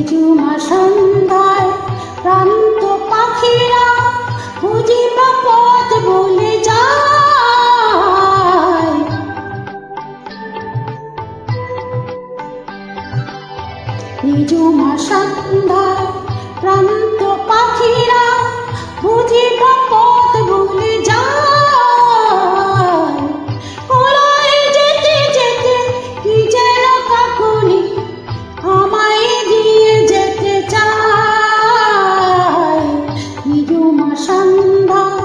নিঝুমা সন্ধ্যায় প্রান্ত পাখিরা খুঁজিবা পথ বলে যায়। নিঝুমা সন্ধ্যায় প্রান্ত পাখিরা খুঁজিবা পথ বলে যায়। ওরাই যেতে যেতে কি যেন কাকুনি আমায় দিয়ে যেতে চায়। নিঝুমা সন্ধ্যায়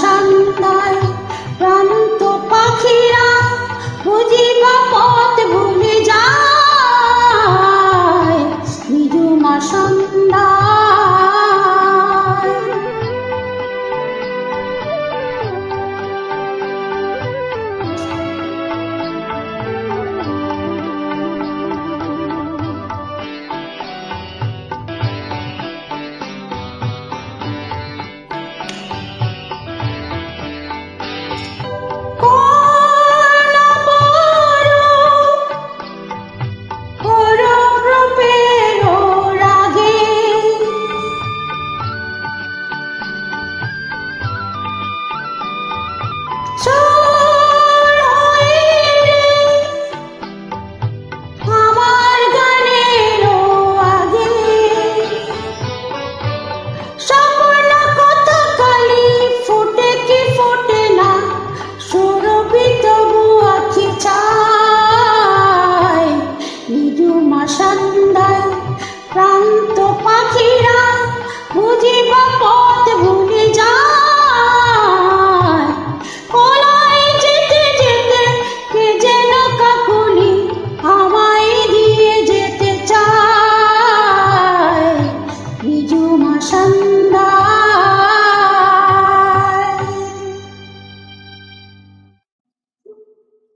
সন্ধ্যায় প্রান্ত পাখিরা খুঁজিবা পথ ভুলে যায়। নিঝুমা সন্ধ্যায়